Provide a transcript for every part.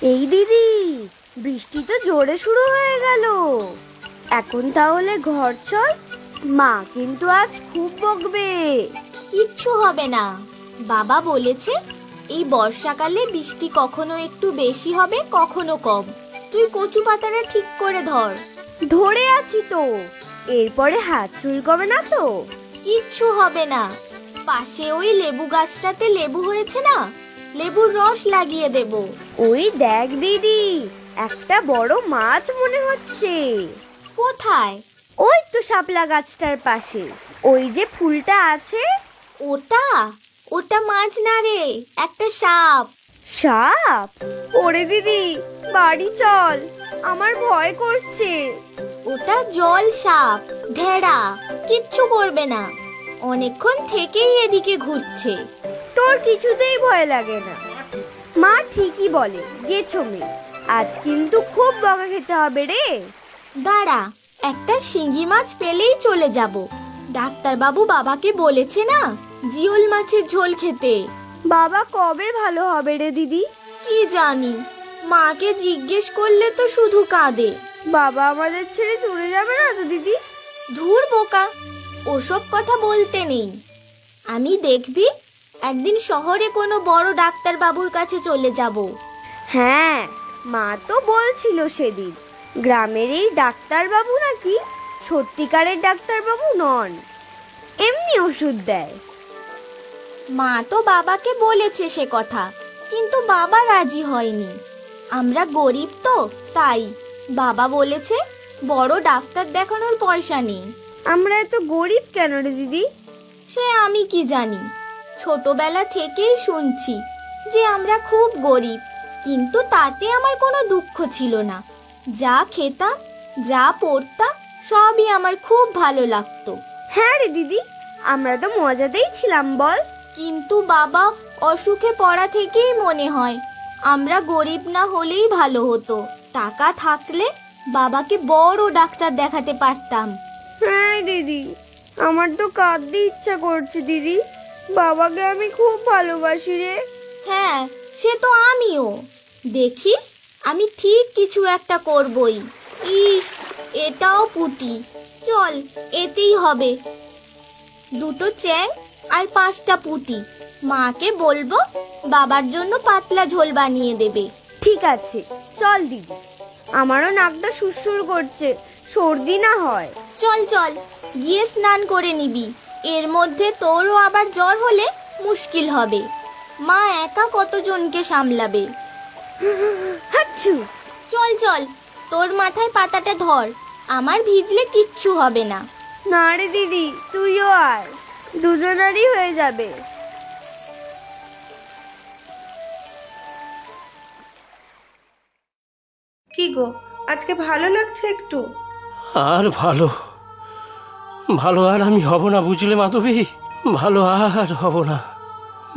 এই দিদি, বৃষ্টি তো জোরে শুরু হয়ে গেল। এখন তাহলে ঘর চল, মা কিন্তু আজ খুব বকবে। কিচ্ছু হবে না, বাবা বলেছে এই বর্ষাকালে বৃষ্টি কখনো একটু বেশি হবে, কখনো কম। তুই কচু পাতাটা ঠিক করে ধর। ধরে আছি তো, এরপরে হাত চুলকবে না তো? কিচ্ছু হবে না, পাশে ওই লেবু গাছটাতে লেবু হয়েছে না, লেবুর রস লাগিয়ে দেব। ওই দেখ দিদি, একটা বড় মাছ মনে হচ্ছে। কোথায়? ওই তো শাপলা গাছটার পাশে, ওই যে ফুলটা আছে। ওটা ওটা মাছ না রে, একটা সাপ। সাপ? ওরে দিদি, বাড়ি চল, আমার ভয় করছে। ওটা জল সাপ, ঢেড়া, কিচ্ছু করবে না। অনেকক্ষণ থেকেই এদিকে ঘুরছে। তোর কিছুতেই ভয় লাগে না। মা ঠিকই বলে, গেছো মেয়ে, আজ কিন্তু খুব বকা খেতে হবে রে। দাঁড়া, একটা শিঙি মাছ পেলেই চলে যাব। ডাক্তারবাবু বাবাকে বলেছে না জিওল মাছের ঝোল খেতে। বাবা কবে ভালো হবে রে দিদি? কি জানি, মাকে জিজ্ঞেস করলে তো শুধু কাঁদে। বাবা আমাদের ছেড়ে চলে যাবে না তো দিদি? ধুর বোকা, ওসব কথা বলতে নেই। আমি দেখবি একদিন শহরে কোনো বড় ডাক্তারবাবুর কাছে চলে যাব। হ্যাঁ, মা তো বলছিল সেদিন, গ্রামের এই ডাক্তারবাবু নাকি সত্যিকারের ডাক্তারবাবু নন, এমনি ওষুধ দেয়। মা তো বাবাকে বলেছে সে কথা, কিন্তু বাবা রাজি হয়নি। আমরা গরিব তো, তাই বাবা বলেছে বড় ডাক্তার দেখানোর পয়সা নেই। আমরা এত গরিব কেন রে দিদি? সে আমি কি জানি, ছোটবেলা থেকেই শুনছি যে আমরা খুব গরিব, কিন্তু তাতে আমার কোনো দুঃখ ছিল না। যা খেতাম, যা পড়তাম, সবই আমার খুব ভালো লাগতো। হ্যাঁ রে দিদি, আমরা তো মজাতেই ছিলাম বল। কিন্তু বাবা অসুখে পড়া থেকেই মনে হয় আমরা গরিব না হলেই ভালো হতো। টাকা থাকলে বাবাকে বড় ডাক্তার দেখাতে পারতাম। হ্যাঁ দিদি, আমার তো কাঁদতে ইচ্ছা করছে দিদি, বাবাকে আমি খুব ভালোবাসি রে। হ্যাঁ, সে তো আমিও। দেখিস, আমি ঠিক কিছু একটা করবই। ইস, এটাও পুঁটি, চল এতেই হবে। দুটো চ্যাং আর 5টা পুঁটি, মাকে বলবো বাবার জন্য পাতলা ঝোল বানিয়ে দেবে। ঠিক আছে, চল দিদি, আমারও নাকটা সুরসুর করছে, সর্দি না হয়। চল চল, গিয়ে স্নান করে নিবি, এর মধ্যে তোরও আবার জ্বর হলে মুশকিল হবে। মা একা কতজনকে সামলাবে। হাচ্ছু। চল চল, তোর মাথায় পাতাটা ধর, আমার ভিজলে কিচ্ছু হবে না। না রে দিদি, তুইও আয়, দুজনারই হয়ে যাবে। কি গো, আজকে ভালো লাগছে একটু? আর ভালো ভালো আর আমি হব না, বুঝলে মাধবী, ভালো আর হব না।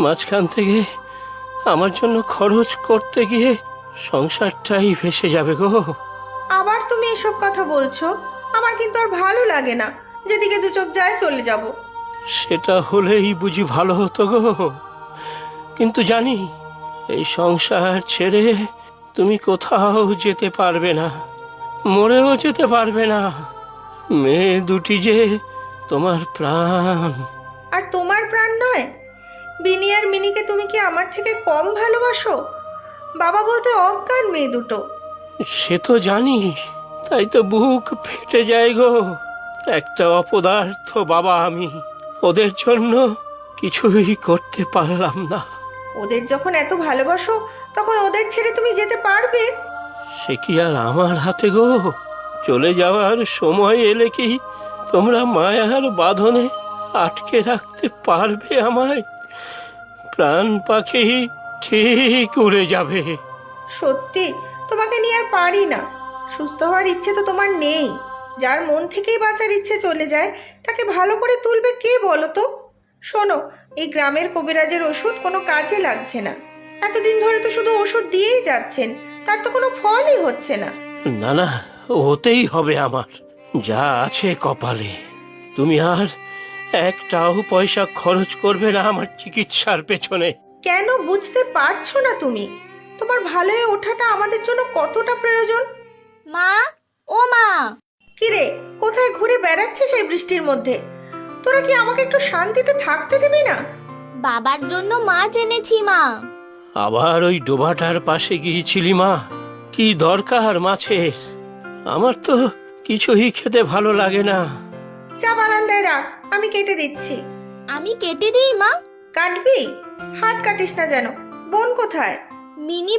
মাঝখান থেকে আমার জন্য খরচ করতে গিয়ে সংসারটাই ভেসে যাবে গো। আবার তুমি এসব কথা বলছো? আমার কিন্তু আর ভালো লাগে না, যেদিকে দু চোখ যায় চলে যাব। সেটা হলেই বুঝি ভালো হতো গো, কিন্তু জানি এই সংসার ছেড়ে তুমি কোথাও যেতে পারবে না, মরেও যেতে পারবে না। মেয়ে দুটি যে তোমার প্রাণ। আর তোমার প্রাণ নয়? বিনি আর মিনিকে তুমি কি আমার থেকে কম ভালোবাসো? বাবা বলতে অজ্ঞান মেয়ে দুটো। সে তো জানি, তাই তো বুক ফেটে যায় গো। একটা অপদার্থ বাবা আমি, ওদের জন্য কিছুই করতে পারলাম না। ওদের যখন এত ভালোবাসো, তখন ওদের ছেড়ে তুমি যেতে পারবে? সে কি আর আমার হাতে গো? চলে যাওয়ার সময় এলে কি তোমরা মায়ার বাঁধনে আটকে রাখতে পারবে আমায়? প্রাণ পাখি ঠিক উড়ে যাবে। সত্যি তোমাকে নিয়ে আর পারি না। সুস্থ হওয়ার ইচ্ছে তো তোমার নেই। যার মন থেকেই বাঁচার ইচ্ছে চলে যায়, তাকে ভালো করে তুলবে কে বলো তো? শোনো, এই গ্রামের কবিরাজের ওষুধ কোনো কাজে লাগছে না। এতদিন ধরে তো শুধু ওষুধ দিয়েই যাচ্ছেন, তার তো কোনো ফলই হচ্ছে না। না না, হতেই হবে আমার, যা আছে কপালে। তুমি আর একটাও পয়সা খরচ করবে না আমার চিকিৎসার পেছনে। কেন বুঝতে পারছো না তুমি? তোমার ভালো হয়ে ওঠাটা আমাদের জন্য কতটা প্রয়োজন। মা, ও মা, কিরে, কোথায় ঘুরে বেড়াচ্ছিস এই বৃষ্টির মধ্যে? তোরা কি আমাকে একটু শান্তিতে থাকতে দিবি না? বাবার জন্য মাছ এনেছি মা। আবার ওই ডোবাটার পাশে গিয়েছিলি মা? কি দরকার মাছের? আমার তো কিছুই খেতে ভালো লাগে না। চা বারান্দায় রাখ, আমি কেটে দিচ্ছি। আমি কেটে দিই মা। কাটবি? হাত কাটিস না যেন। বোন কোথায়? মিনি